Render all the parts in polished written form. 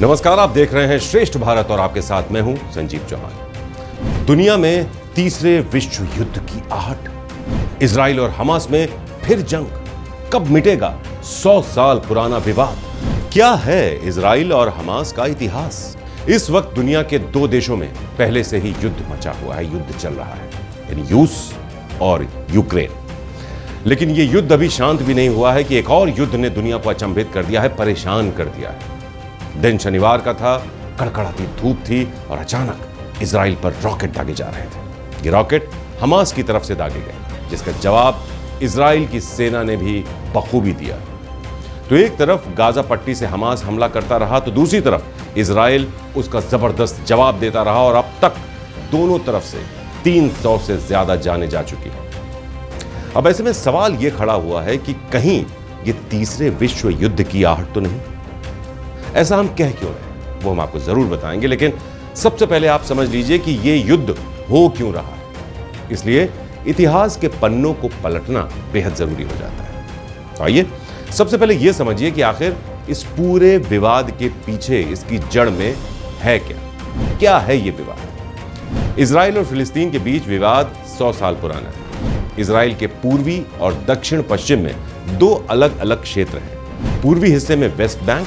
नमस्कार, आप देख रहे हैं श्रेष्ठ भारत और आपके साथ मैं हूं संजीव चौहान। दुनिया में तीसरे विश्व युद्ध की आहट, इजराइल और हमास में फिर जंग, कब मिटेगा 100 साल पुराना विवाद? क्या है इजराइल और हमास का इतिहास? इस वक्त दुनिया के दो देशों में पहले से ही युद्ध मचा हुआ है, युद्ध चल रहा है, यानी रूस और यूक्रेन। लेकिन यह युद्ध अभी शांत भी नहीं हुआ है कि एक और युद्ध ने दुनिया को अचंभित कर दिया है, परेशान कर दिया है। दिन शनिवार का था, कड़कड़ाती धूप थी और अचानक इजराइल पर रॉकेट दागे जा रहे थे। ये रॉकेट हमास की तरफ से दागे गए, जिसका जवाब इजराइल की सेना ने भी बखूबी दिया। तो एक तरफ गाजा पट्टी से हमास हमला करता रहा, तो दूसरी तरफ इजराइल उसका जबरदस्त जवाब देता रहा और अब तक दोनों तरफ से 300 से ज्यादा जानें जा चुकी हैं। अब ऐसे में सवाल यह खड़ा हुआ है कि कहीं ये तीसरे विश्व युद्ध की आहट तो नहीं? ऐसा हम कह क्यों रहे हैं वो हम आपको जरूर बताएंगे, लेकिन सबसे पहले आप समझ लीजिए कि यह युद्ध हो क्यों रहा है। इसलिए इतिहास के पन्नों को पलटना बेहद जरूरी हो जाता है। तो आइए सबसे पहले यह समझिए कि आखिर इस पूरे विवाद के पीछे, इसकी जड़ में है क्या है यह विवाद? इजराइल और फिलिस्तीन के बीच विवाद 100 साल पुराना है। इजराइल के पूर्वी और दक्षिण पश्चिम में दो अलग अलग क्षेत्र हैं। पूर्वी हिस्से में वेस्ट बैंक,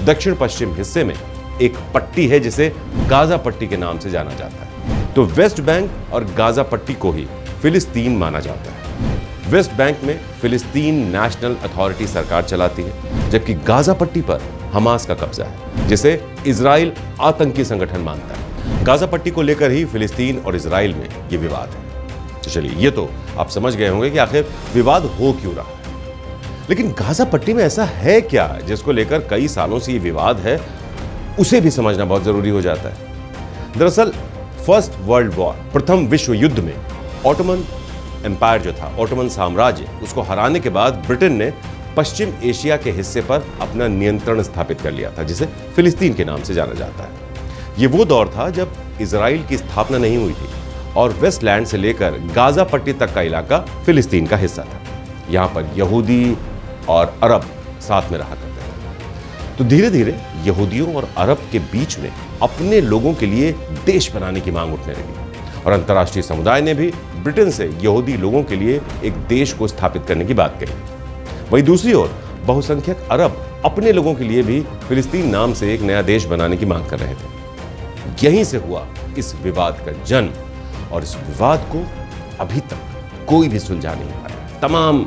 दक्षिण पश्चिम हिस्से में एक पट्टी है जिसे गाजा पट्टी के नाम से जाना जाता है। तो वेस्ट बैंक और गाजा पट्टी को ही फिलिस्तीन माना जाता है। वेस्ट बैंक में फिलिस्तीन नेशनल अथॉरिटी सरकार चलाती है, जबकि गाजा पट्टी पर हमास का कब्जा है, जिसे इजराइल आतंकी संगठन मानता है। गाजा पट्टी को लेकर ही फिलिस्तीन और इजराइल में यह विवाद है। तो चलिए, ये तो आप समझ गए होंगे कि आखिर विवाद हो क्यों रहा है। लेकिन गाजा पट्टी में ऐसा है क्या जिसको लेकर कई सालों से ये विवाद है, उसे भी समझना बहुत जरूरी हो जाता है। दरअसल फर्स्ट वर्ल्ड वॉर, प्रथम विश्व युद्ध में ऑटोमन एम्पायर जो था, ऑटोमन साम्राज्य, उसको हराने के बाद ब्रिटेन ने पश्चिम एशिया के हिस्से पर अपना नियंत्रण स्थापित कर लिया था, जिसे फिलिस्तीन के नाम से जाना जाता है। ये वो दौर था जब इजराइल की स्थापना नहीं हुई थी और वेस्टलैंड से लेकर गाजा पट्टी तक का इलाका फिलिस्तीन का हिस्सा था। यहां पर यहूदी और अरब साथ में रहा करते थे। तो धीरे धीरे यहूदियों और अरब के बीच में अपने लोगों के लिए देश बनाने की मांग उठने लगी और अंतर्राष्ट्रीय समुदाय ने भी ब्रिटेन से यहूदी लोगों के लिए एक देश को स्थापित करने की बात कही। वहीं दूसरी ओर बहुसंख्यक अरब अपने लोगों के लिए भी फिलिस्तीन नाम से एक नया देश बनाने की मांग कर रहे थे। यहीं से हुआ इस विवाद का जन्म और इस विवाद को अभी तक कोई भी सुलझा नहीं पाया। तमाम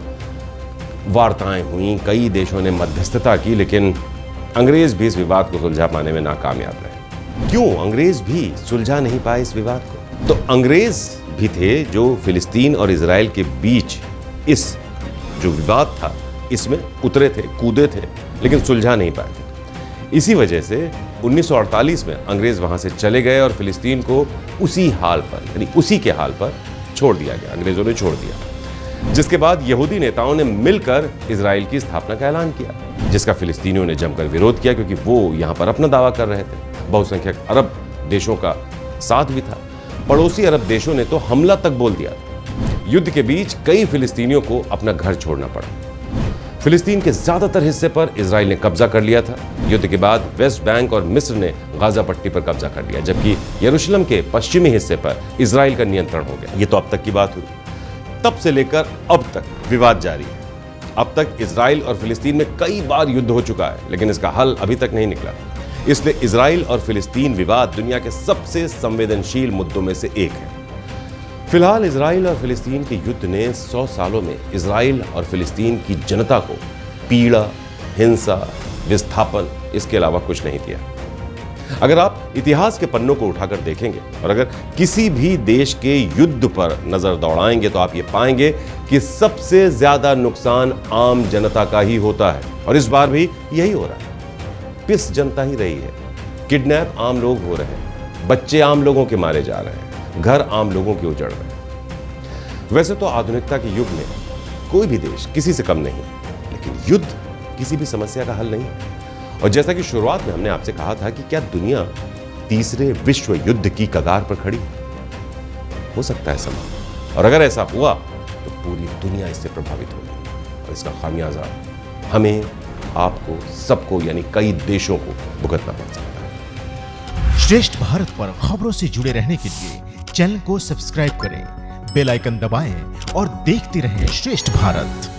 वार्ताएं हुई, कई देशों ने मध्यस्थता की, लेकिन अंग्रेज भी इस विवाद को सुलझा पाने में नाकामयाब रहे। क्यों अंग्रेज भी सुलझा नहीं पाए इस विवाद को? तो अंग्रेज भी थे जो फिलिस्तीन और इजराइल के बीच इस जो विवाद था इसमें उतरे थे, कूदे थे, लेकिन सुलझा नहीं पाए थे। इसी वजह से 1948 में अंग्रेज वहां से चले गए और फिलिस्तीन को उसी हाल पर, यानी उसी के हाल पर छोड़ दिया गया, अंग्रेजों ने छोड़ दिया। जिसके बाद यहूदी नेताओं ने मिलकर इजराइल की स्थापना का ऐलान किया, जिसका फिलिस्तीनियों ने जमकर विरोध किया, क्योंकि वो यहां पर अपना दावा कर रहे थे। बहुसंख्यक अरब देशों का साथ भी था। पड़ोसी अरब देशों ने तो हमला तक बोल दिया। युद्ध के बीच कई फिलिस्तीनियों को अपना घर छोड़ना पड़ा। फिलिस्तीन के ज्यादातर हिस्से पर इजराइल ने कब्जा कर लिया था। युद्ध के बाद वेस्ट बैंक और मिस्र ने गाजा पट्टी पर कब्जा कर लिया, जबकि यरूशलेम के पश्चिमी हिस्से पर इजराइल का नियंत्रण हो गया। ये तो अब तक की बात हुई। तब से लेकर अब तक विवाद जारी है। अब तक इजराइल और फिलिस्तीन में कई बार युद्ध हो चुका है, लेकिन इसका हल अभी तक नहीं निकला। इसलिए इजराइल और फिलिस्तीन विवाद दुनिया के सबसे संवेदनशील मुद्दों में से एक है। फिलहाल इजराइल और फिलिस्तीन के युद्ध ने 100 सालों में इजराइल और फिलिस्तीन की जनता को पीड़ा, हिंसा, विस्थापन, इसके अलावा कुछ नहीं दिया। अगर आप इतिहास के पन्नों को उठाकर देखेंगे और अगर किसी भी देश के युद्ध पर नजर दौड़ाएंगे, तो आप ये पाएंगे कि सबसे ज्यादा नुकसान आम जनता का ही होता है। और इस बार भी यही हो रहा है। पिस जनता ही रही है। किडनैप आम लोग हो रहे हैं, बच्चे आम लोगों के मारे जा रहे हैं, घर आम लोगों के उजड़ रहे हैं। वैसे तो आधुनिकता के युग में कोई भी देश किसी से कम नहीं, लेकिन युद्ध किसी भी समस्या का हल नहीं है। और जैसा कि शुरुआत में हमने आपसे कहा था कि क्या दुनिया तीसरे विश्व युद्ध की कगार पर खड़ी हो सकता है संभव, और अगर ऐसा हुआ तो पूरी दुनिया इससे प्रभावित होगी और इसका खामियाजा हमें, आपको, सबको, यानी कई देशों को भुगतना पड़ सकता है। श्रेष्ठ भारत पर खबरों से जुड़े रहने के लिए चैनल को सब्सक्राइब करें, बेल आइकन दबाएं और देखते रहें श्रेष्ठ भारत।